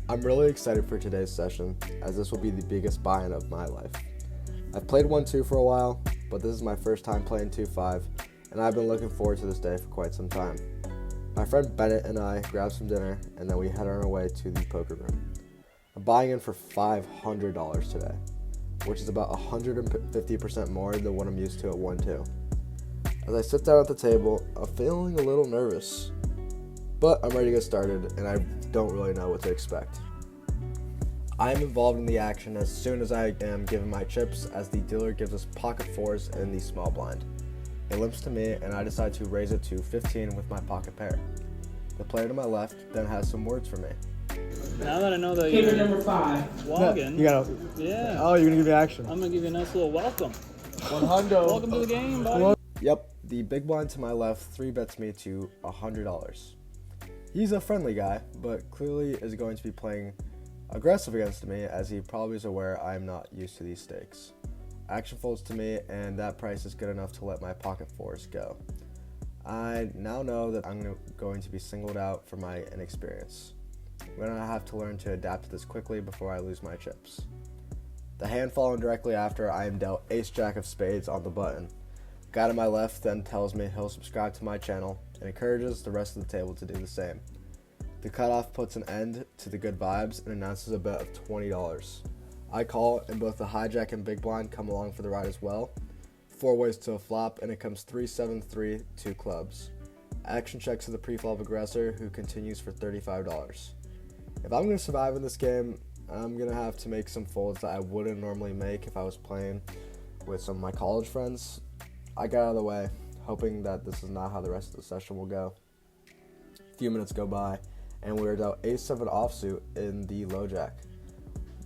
I'm really excited for today's session, as this will be the biggest buy-in of my life. I've played 1-2 for a while, but this is my first time playing 2-5, and I've been looking forward to this day for quite some time. My friend Bennett and I grabbed some dinner, and then we head on our way to the poker room. I'm buying in for $500 today, which is about 150% more than what I'm used to at 1-2. As I sit down at the table, I'm feeling a little nervous, but I'm ready to get started, and I don't really know what to expect. I am involved in the action as soon as I am given my chips, as the dealer gives us pocket fours in the small blind. It limps to me, and I decide to raise it to 15 with my pocket pair. The player to my left then has some words for me. Now that I know that Favorite you're number 5. logging, You gotta. yeah, Oh, you're gonna give me action. I'm gonna give you a nice little welcome. 100. Welcome to the game, buddy. Yep, the big blind to my left 3-bets me to $100. He's a friendly guy, but clearly is going to be playing aggressive against me, as he probably is aware I am not used to these stakes. Action folds to me, and that price is good enough to let my pocket fours go. I now know that I'm going to be singled out for my inexperience. I'm going to have to learn to adapt to this quickly before I lose my chips. The hand following directly after, I am dealt ace-jack of spades on the button. Guy to my left then tells me he'll subscribe to my channel and encourages the rest of the table to do the same. The cutoff puts an end to the good vibes and announces a bet of $20. I call, and both the hijack and big blind come along for the ride as well. 4 ways to a flop, and it comes 3-7-3, 2 clubs. Action checks to the pre-flop aggressor, who continues for $35. If I'm going to survive in this game, I'm going to have to make some folds that I wouldn't normally make if I was playing with some of my college friends. I got out of the way, hoping that this is not how the rest of the session will go. A few minutes go by, and we are dealt ace-7 offsuit in the low jack.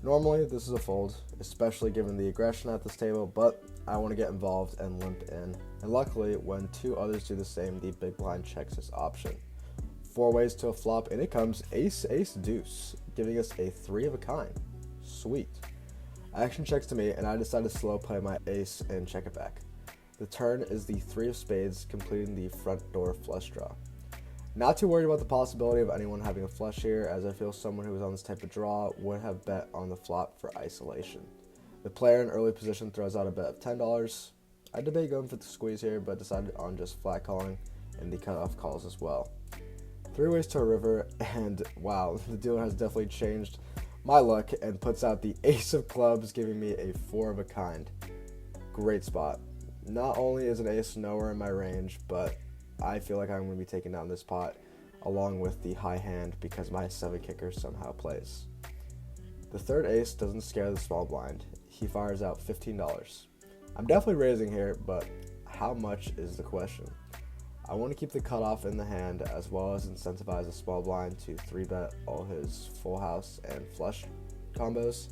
Normally, this is a fold, especially given the aggression at this table, but I want to get involved and limp in. And luckily, when 2 others do the same, the big blind checks this option. 4 ways to a flop, and it comes ace-ace-deuce, giving us a 3 of a kind. Sweet. Action checks to me, and I decide to slow play my ace and check it back. The turn is the 3 of spades, completing the front door flush draw. Not too worried about the possibility of anyone having a flush here, as I feel someone who is on this type of draw would have bet on the flop for isolation. The player in early position throws out a bet of $10. I debate going for the squeeze here, but decided on just flat calling, and the cutoff calls as well. 3 ways to a river, and wow, the dealer has definitely changed my luck and puts out the ace of clubs, giving me a 4 of a kind. Great spot. Not only is an ace nowhere in my range, but I feel like I'm going to be taking down this pot along with the high hand because my 7 kicker somehow plays. The third ace doesn't scare the small blind. He fires out $15. I'm definitely raising here, but how much is the question? I want to keep the cutoff in the hand, as well as incentivize the small blind to 3-bet all his full house and flush combos.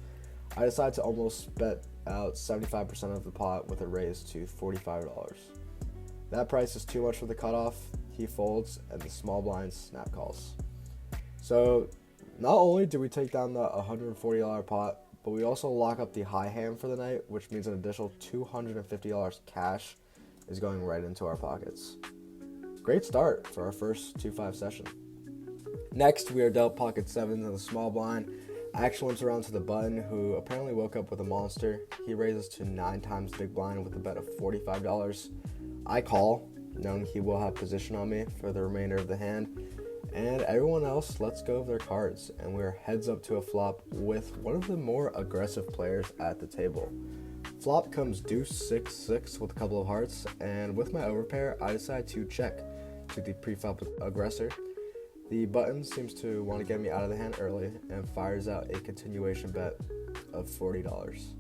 I decide to almost bet out 75% of the pot with a raise to $45. That price is too much for the cutoff. He folds, and the small blind snap calls. So not only do we take down the $140 pot, but we also lock up the high hand for the night, which means an additional $250 cash is going right into our pockets. Great start for our first 2-5 session. Next, we are dealt pocket 7s in the small blind. Action limps around to the button, who apparently woke up with a monster. He raises to 9 times big blind with a bet of $45. I call, knowing he will have position on me for the remainder of the hand, and everyone else lets go of their cards, and we are heads up to a flop with one of the more aggressive players at the table. Flop comes deuce 6-6 with a couple of hearts, and with my overpair, I decide to check to the pre-flop aggressor. The button seems to want to get me out of the hand early and fires out a continuation bet of $40.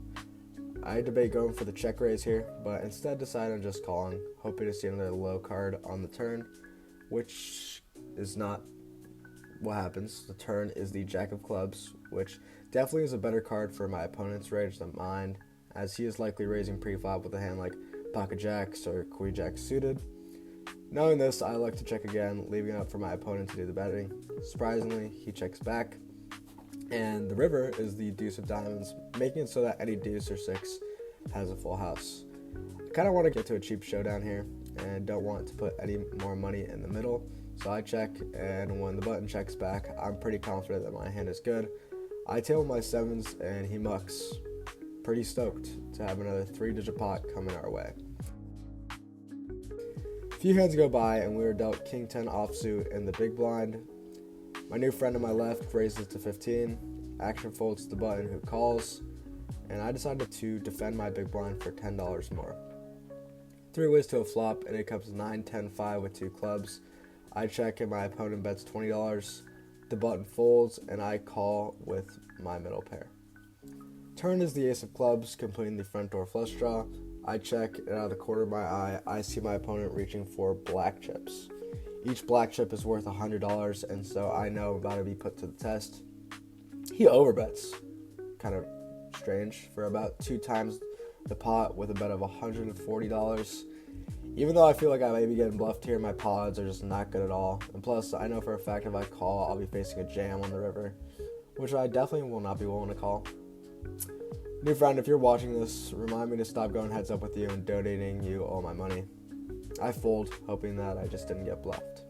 I debate going for the check raise here, but instead decide on just calling, hoping to see another low card on the turn, which is not what happens. The turn is the jack of clubs, which definitely is a better card for my opponent's range than mine, as he is likely raising pre-flop with a hand like pocket jacks or queen jack suited. Knowing this, I like to check again, leaving it up for my opponent to do the betting. Surprisingly, he checks back, and the river is the deuce of diamonds, making it so that any deuce or 6 has a full house. I kind of want to get to a cheap showdown here, and don't want to put any more money in the middle, So I check, and when the button checks back, I'm pretty confident that my hand is good. I table my 7s, and he mucks. Pretty stoked to have another 3-digit pot coming our way. A few hands go by, and we were dealt King 10 offsuit in the big blind. My new friend on my left raises to 15. Action folds the button who calls, and I decided to defend my big blind for $10 more. 3 ways to a flop, and it comes 9, 10, 5 with 2 clubs. I check, and my opponent bets $20. The button folds, and I call with my middle pair. Turn is the ace of clubs, completing the front door flush draw. I check, and out of the corner of my eye, I see my opponent reaching for black chips. Each black chip is worth $100, and so I know I'm about to be put to the test. He overbets. Kind of strange, for about 2 times the pot with a bet of $140. Even though I feel like I may be getting bluffed here, my pods are just not good at all. And plus, I know for a fact if I call, I'll be facing a jam on the river, which I definitely will not be willing to call. New friend, if you're watching this, remind me to stop going heads up with you and donating you all my money. I fold, hoping that I just didn't get bluffed.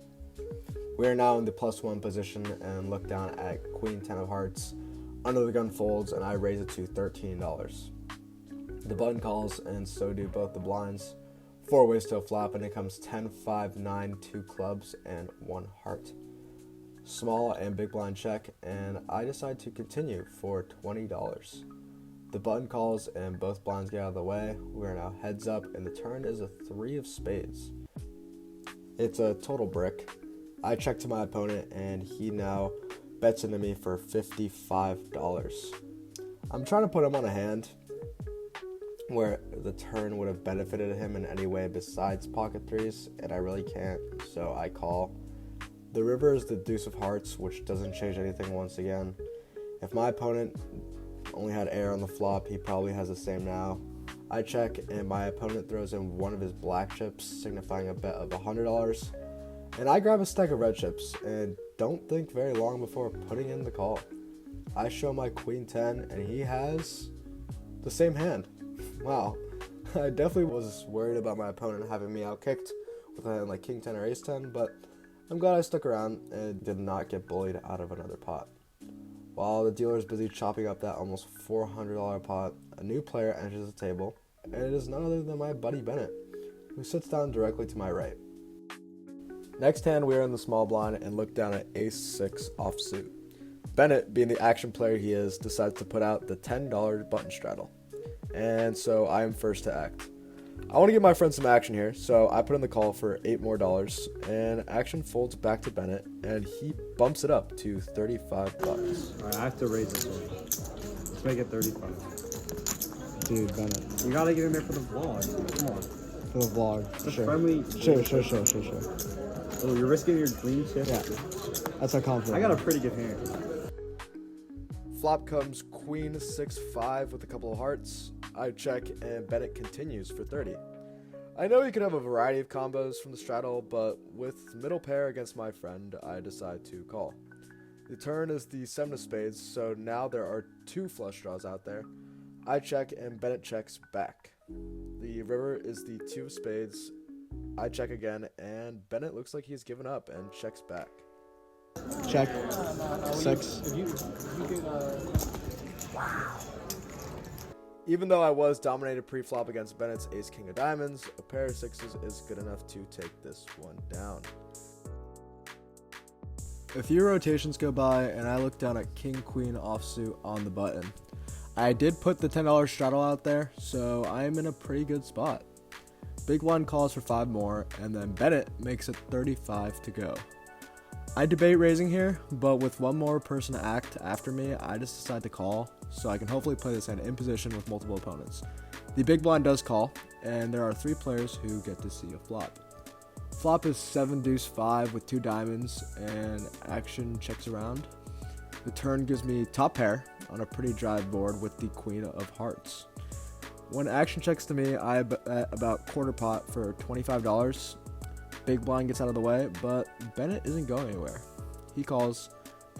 We are now in the +1 position and look down at Queen 10 of hearts. Under the gun folds, and I raise it to $13. The button calls, and so do both the blinds. 4 ways to a flop, and it comes 10, 5, 9, 2 clubs, and 1 heart. Small and big blind check, and I decide to continue for $20. The button calls, and both blinds get out of the way. We are now heads up, and the turn is a 3 of spades. It's a total brick. I check to my opponent, and he now bets into me for $55. I'm trying to put him on a hand where the turn would have benefited him in any way besides pocket 3s, and I really can't, so I call. The river is the deuce of hearts, which doesn't change anything once again. If my opponent only had air on the flop, he probably has the same now. I check, and my opponent throws in one of his black chips, signifying a bet of $100, and I grab a stack of red chips, and don't think very long before putting in the call. I show my Queen 10, and he has the same hand. Wow, I definitely was worried about my opponent having me outkicked with a hand like King 10 or Ace 10, but I'm glad I stuck around and did not get bullied out of another pot. While the dealer is busy chopping up that almost $400 pot, a new player enters the table, and it is none other than my buddy Bennett, who sits down directly to my right. Next hand, we are in the small blind and look down at Ace 6 offsuit. Bennett, being the action player he is, decides to put out the $10 button straddle, and so I am first to act. I want to give my friend some action here, so I put in the call for $8 more, and action folds back to Bennett, and he bumps it up to $35. Alright, I have to raise this one. Let's make it 35. Dude, Bennett. You gotta get in there for the vlog. Come on. For the vlog, It's a sure. friendly. Sure. Oh, you're risking your green chip? Yeah, that's how confident I got a pretty good hand. Flop comes Queen 6-5 with a couple of hearts. I check, and Bennett continues for 30. I know you could have a variety of combos from the straddle, but with middle pair against my friend, I decide to call. The turn is the 7 of spades, so now there are 2 flush draws out there. I check, and Bennett checks back. The river is the 2 of spades. I check again, and Bennett looks like he's given up and checks back. Check. 6. Wow. Even though I was dominated pre-flop against Bennett's ace-king of diamonds, a pair of 6s is good enough to take this one down. A few rotations go by, and I look down at king-queen offsuit on the button. I did put the $10 straddle out there, so I am in a pretty good spot. Big blind calls for 5 more, and then Bennett makes it 35 to go. I debate raising here, but with one more person to act after me, I just decide to call, so I can hopefully play this hand in position with multiple opponents. The big blind does call, and there are 3 players who get to see a flop. Flop is 7 deuce 5 with 2 diamonds, and action checks around. The turn gives me top pair on a pretty dry board with the queen of hearts. When action checks to me, I bet about quarter pot for $25. Big blind gets out of the way, but Bennett isn't going anywhere. He calls,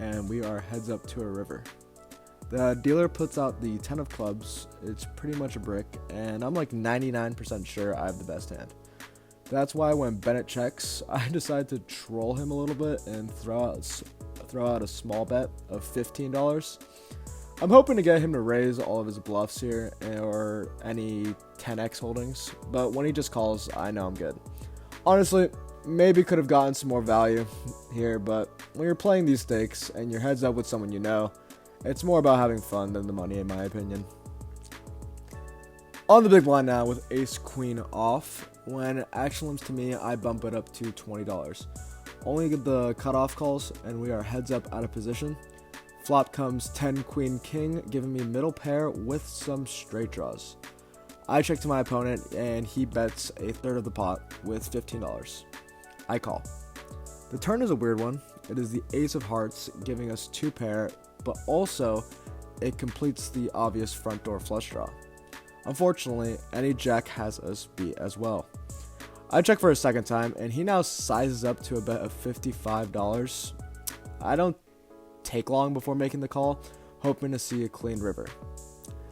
and we are heads up to a river. The dealer puts out the 10 of clubs. It's pretty much a brick, and I'm like 99% sure I have the best hand. That's why when Bennett checks, I decide to troll him a little bit and throw out a small bet of $15. I'm hoping to get him to raise all of his bluffs here or any 10x holdings, but when he just calls, I know I'm good. Honestly, maybe could have gotten some more value here, but when you're playing these stakes and you're heads up with someone you know, it's more about having fun than the money in my opinion. On the big blind now with ace queen off. When action limps to me, I bump it up to $20. Only get the cutoff calls and we are heads up out of position. Flop comes 10 queen king, giving me middle pair with some straight draws. I check to my opponent and he bets a third of the pot with $15. I call. The turn is a weird one. It is the ace of hearts giving us 2 pair, but also it completes the obvious front door flush draw. Unfortunately, any jack has us beat as well. I check for a second time and he now sizes up to a bet of $55. I don't take long before making the call, hoping to see a clean river.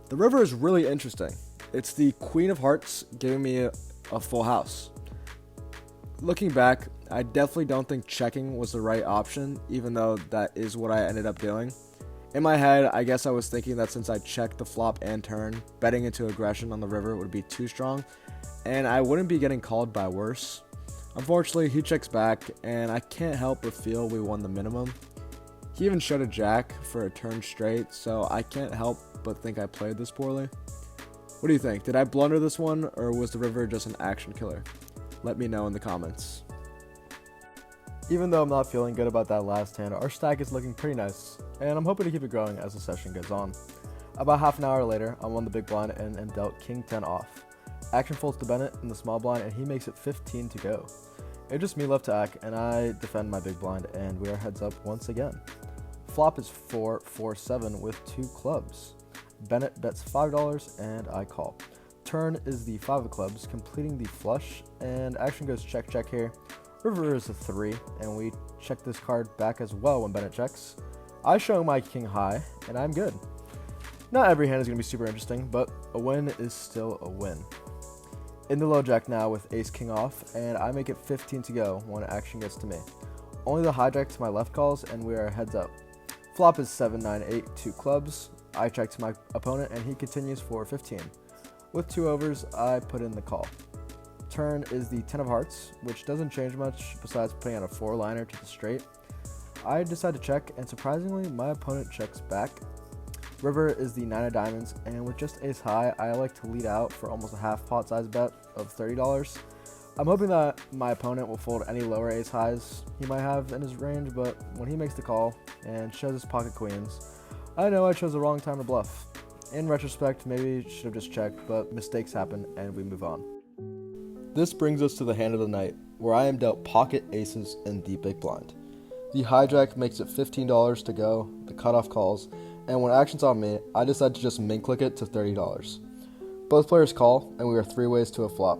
The river is really interesting. It's the queen of hearts giving me a full house. Looking back, I definitely don't think checking was the right option, even though that is what I ended up doing. In my head, I guess I was thinking that since I checked the flop and turn, betting into aggression on the river would be too strong, and I wouldn't be getting called by worse. Unfortunately, he checks back, and I can't help but feel we won the minimum. He even showed a jack for a turn straight, so I can't help but think I played this poorly. What do you think? Did I blunder this one, or was the river just an action killer? Let me know in the comments. Even though I'm not feeling good about that last hand, our stack is looking pretty nice, and I'm hoping to keep it growing as the session goes on. About half an hour later, I'm on the big blind and am dealt king 10 off. Action folds to Bennett in the small blind, and he makes it 15 to go. It's just me left to act, and I defend my big blind, and we are heads up once again. Flop is 4-4-7 with 2 clubs. Bennett bets $5 and I call. Turn is the 5 of clubs, completing the flush, and action goes check check here. River is a 3, and we check this card back as well when Bennett checks. I show my king high, and I'm good. Not every hand is going to be super interesting, but a win is still a win. In the low jack now with ace king off, and I make it 15 to go when action gets to me. Only the hijack to my left calls, and we are heads up. Flop is 7-9-8, 2 clubs. I check to my opponent, and he continues for 15. With 2 overs, I put in the call. Turn is the 10 of hearts, which doesn't change much besides putting out a 4-liner to the straight. I decide to check, and surprisingly, my opponent checks back. River is the 9 of diamonds, and with just ace high, I like to lead out for almost a half pot size bet of $30. I'm hoping that my opponent will fold any lower ace highs he might have in his range, but when he makes the call and shows his pocket queens, I know I chose the wrong time to bluff. In retrospect, maybe should have just checked, but mistakes happen and we move on. This brings us to the hand of the night, where I am dealt pocket aces in the big blind. The hijack makes it $15 to go, the cutoff calls, and when action's on me, I decide to just min click it to $30. Both players call, and we are 3 ways to a flop.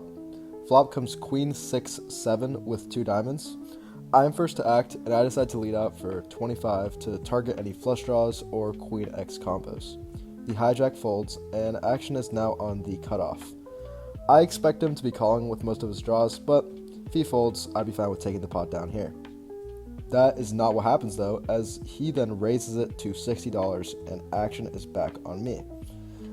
Flop comes queen 6-7 with 2 diamonds. I am first to act, and I decide to lead out for 25 to target any flush draws or queen X combos. The hijack folds, and action is now on the cutoff. I expect him to be calling with most of his draws, but if he folds, I'd be fine with taking the pot down here. That is not what happens though, as he then raises it to $60 and action is back on me.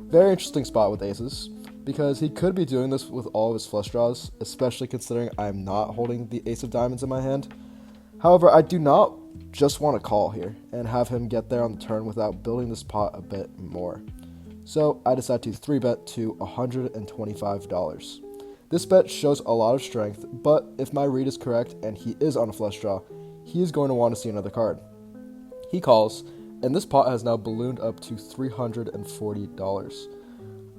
Very interesting spot with aces, because he could be doing this with all of his flush draws, especially considering I am not holding the ace of diamonds in my hand. However, I do not just want to call here and have him get there on the turn without building this pot a bit more. So I decide to 3-bet to $125. This bet shows a lot of strength, but if my read is correct and he is on a flush draw, he is going to want to see another card. He calls, and this pot has now ballooned up to $340.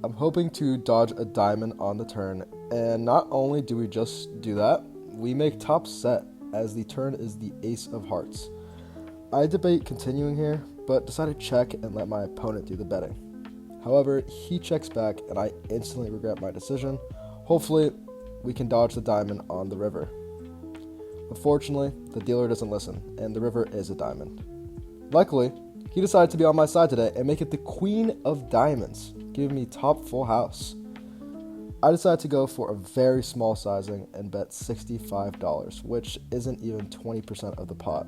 I'm hoping to dodge a diamond on the turn, and not only do we just do that, we make top set, as the turn is the ace of hearts. I debate continuing here, but decide to check and let my opponent do the betting. However, he checks back, and I instantly regret my decision. Hopefully, we can dodge the diamond on the river. Unfortunately, the dealer doesn't listen, and the river is a diamond. Luckily, he decided to be on my side today and make it the queen of diamonds, giving me top full house. I decided to go for a very small sizing and bet $65, which isn't even 20% of the pot.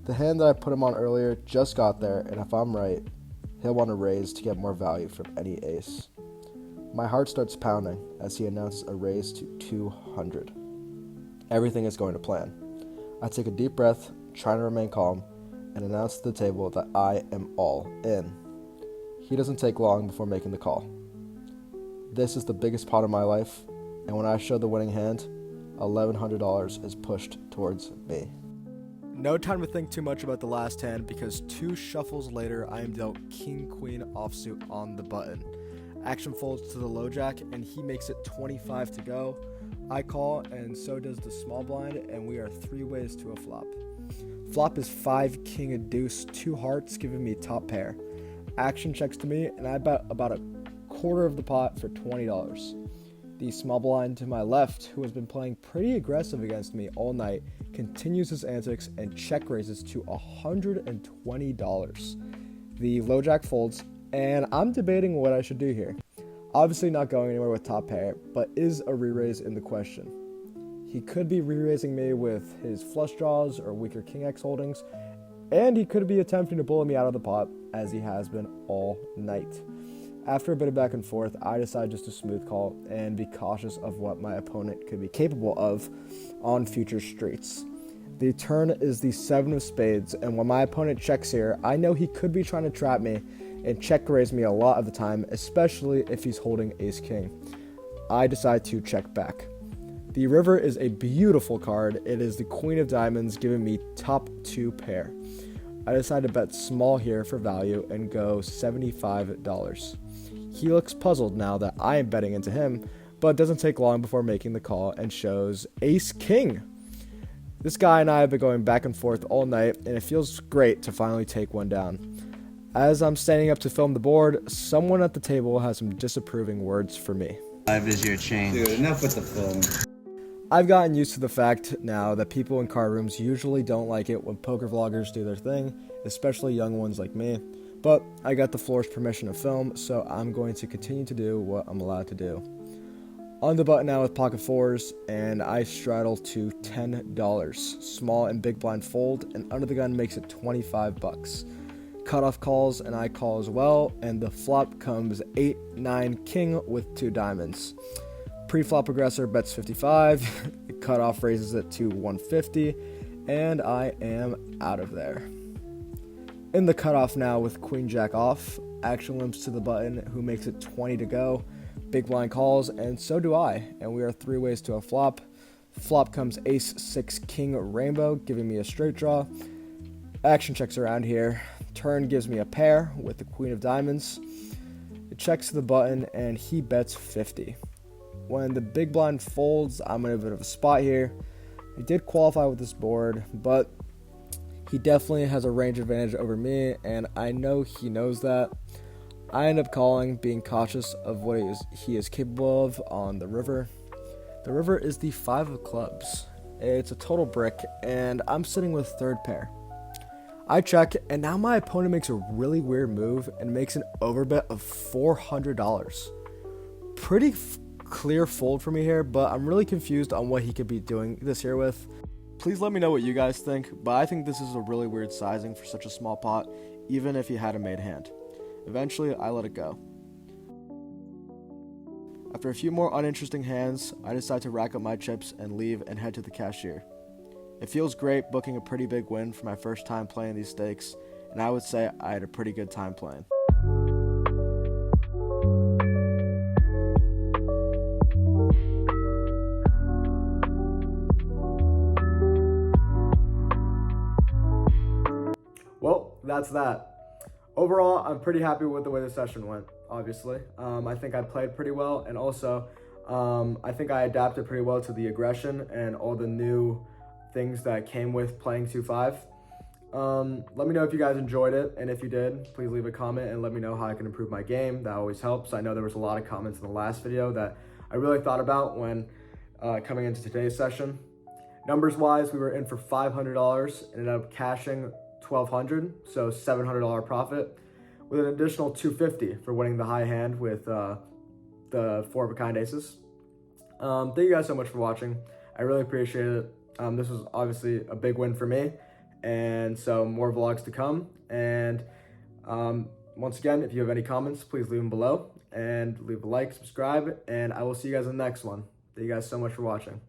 The hand that I put him on earlier just got there, and if I'm right, he'll want to raise to get more value from any ace. My heart starts pounding as he announces a raise to 200. Everything is going to plan. I take a deep breath, trying to remain calm, and announce to the table that I am all in. He doesn't take long before making the call. This is the biggest pot of my life, and when I show the winning hand, $1,100 is pushed towards me. No time to think too much about the last hand because 2 shuffles later I am dealt king-queen offsuit on the button. Action folds to the low jack and he makes it 25 to go. I call and so does the small blind, and we are 3 ways to a flop. Flop is 5 king and deuce, 2 hearts giving me top pair. Action checks to me and I bet about a quarter of the pot for $20. The small blind to my left, who has been playing pretty aggressive against me all night, continues his antics and check raises to $120. The low jack folds, and I'm debating what I should do here. Obviously not going anywhere with top pair, but is a re-raise in the question? He could be re-raising me with his flush draws or weaker king X holdings, and he could be attempting to bully me out of the pot, as he has been all night. After a bit of back and forth, I decide just to smooth call and be cautious of what my opponent could be capable of on future streets. The turn is the 7 of spades, and when my opponent checks here, I know he could be trying to trap me and check raise me a lot of the time, especially if he's holding ace-king. I decide to check back. The river is a beautiful card. It is the queen of diamonds giving me top 2 pair. I decide to bet small here for value and go $75. He looks puzzled now that I am betting into him, but doesn't take long before making the call and shows ace-king. This guy and I have been going back and forth all night, and it feels great to finally take one down. As I'm standing up to film the board, someone at the table has some disapproving words for me. Live is your change. Dude, enough with the film. I've gotten used to the fact now that people in card rooms usually don't like it when poker vloggers do their thing, especially young ones like me. But I got the floor's permission to film, so I'm going to continue to do what I'm allowed to do. On the button now with pocket fours, and I straddle to $10. Small and big blind fold, and under the gun makes it $25. Cutoff calls, and I call as well, and the flop comes 8-9 king with 2 diamonds. Pre-flop aggressor bets 55, the cutoff raises it to 150, and I am out of there. In the cutoff now with queen jack off, action limps to the button, who makes it 20 to go. Big blind calls, and so do I, and we are 3 ways to a flop. Flop comes ace-6 king rainbow, giving me a straight draw. Action checks around here. Turn gives me a pair with the queen of diamonds. It checks to the button, and he bets 50. When the big blind folds, I'm in a bit of a spot here. He did qualify with this board, but he definitely has a range advantage over me, and I know he knows that. I end up calling, being cautious of what he is capable of on the river. The river is the 5 of clubs. It's a total brick, and I'm sitting with third pair. I check, and now my opponent makes a really weird move and makes an overbet of $400. Pretty clear fold for me here, but I'm really confused on what he could be doing this here with. Please let me know what you guys think, but I think this is a really weird sizing for such a small pot, even if he had a made hand. Eventually, I let it go. After a few more uninteresting hands, I decide to rack up my chips and leave and head to the cashier. It feels great booking a pretty big win for my first time playing these stakes, and I would say I had a pretty good time playing. Well, that's that. Overall, I'm pretty happy with the way the session went, obviously. I think I played pretty well, and also I think I adapted pretty well to the aggression and all the new things that came with playing 2-5. Let me know if you guys enjoyed it, and if you did, please leave a comment and let me know how I can improve my game. That always helps. I know there was a lot of comments in the last video that I really thought about when coming into today's session. Numbers-wise, we were in for $500, ended up cashing $1,200, so $700 profit, with an additional $250 for winning the high hand with the 4 of a kind aces. Thank you guys so much for watching. I really appreciate it. This was obviously a big win for me, and so more vlogs to come. And once again, if you have any comments, please leave them below, and leave a like, subscribe, and I will see you guys in the next one. Thank you guys so much for watching.